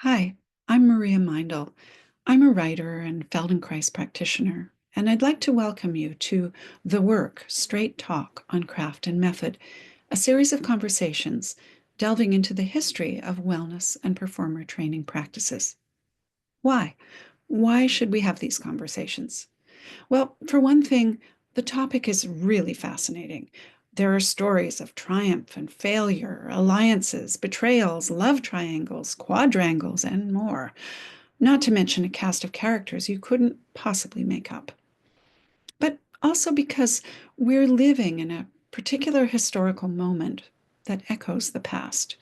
Hi, I'm Maria Meindl. I'm a writer and Feldenkrais practitioner, and I'd like to welcome you to The Work Straight Talk on Craft and Method, a series of conversations delving into the history of wellness and performer training practices. Why? Why should we have these conversations? Well, for one thing, the topic is really fascinating. There are stories of triumph and failure, alliances, betrayals, love triangles, quadrangles, and more, not to mention a cast of characters you couldn't possibly make up. But also because we're living in a particular historical moment that echoes the past.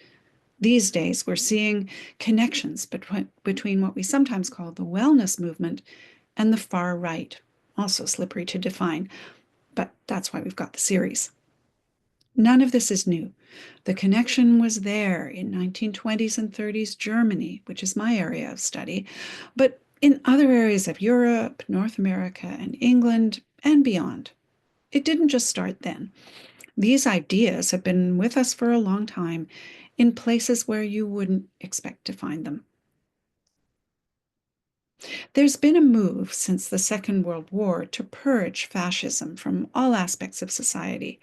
These days, we're seeing connections between what we sometimes call the wellness movement and the far right, also slippery to define, but that's why we've got the series. None of this is new. The connection was there in 1920s and 30s Germany, which is my area of study, but in other areas of Europe, North America, and England, and beyond. It didn't just start then. These ideas have been with us for a long time in places where you wouldn't expect to find them. There's been a move since the Second World War to purge fascism from all aspects of society,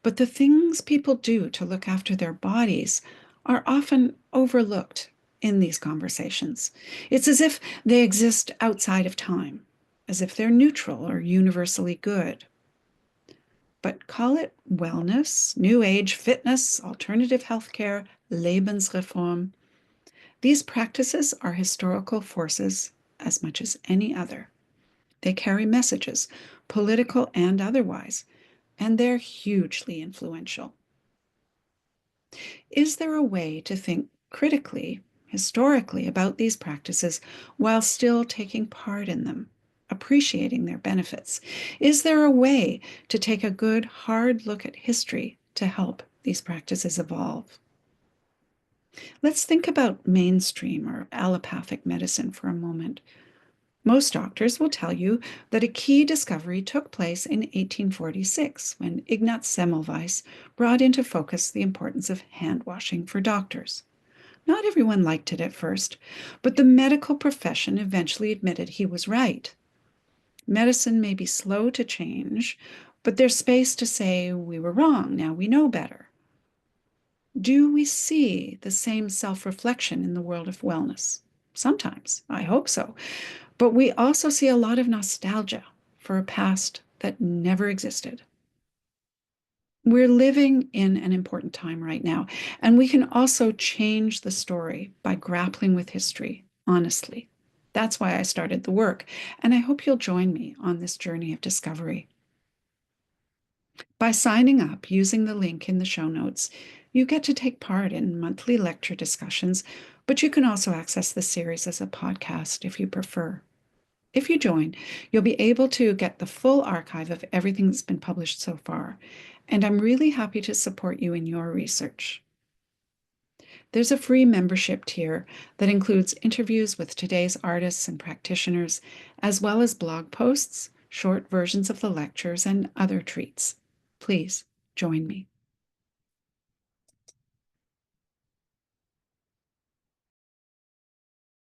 but the things people do to look after their bodies are often overlooked in these conversations. It's as if they exist outside of time, as if they're neutral or universally good. But call it wellness, new age fitness, alternative healthcare, Lebensreform. These practices are historical forces as much as any other. They carry messages, political and otherwise, and they're hugely influential. Is there a way to think critically, historically, about these practices while still taking part in them, appreciating their benefits? Is there a way to take a good, hard look at history to help these practices evolve? Let's think about mainstream or allopathic medicine for a moment. Most doctors will tell you that a key discovery took place in 1846 when Ignaz Semmelweis brought into focus the importance of hand washing for doctors. Not everyone liked it at first, but the medical profession eventually admitted he was right. Medicine may be slow to change, but there's space to say we were wrong, now we know better. Do we see the same self reflection in the world of wellness? Sometimes, I hope so. But we also see a lot of nostalgia for a past that never existed. We're living in an important time right now, and we can also change the story by grappling with history honestly. That's why I started the work, and I hope you'll join me on this journey of discovery. By signing up using the link in the show notes, you get to take part in monthly lecture discussions, but you can also access the series as a podcast if you prefer. If you join, you'll be able to get the full archive of everything that's been published so far, and I'm really happy to support you in your research. There's a free membership tier that includes interviews with today's artists and practitioners, as well as blog posts, short versions of the lectures, and other treats. Please join me.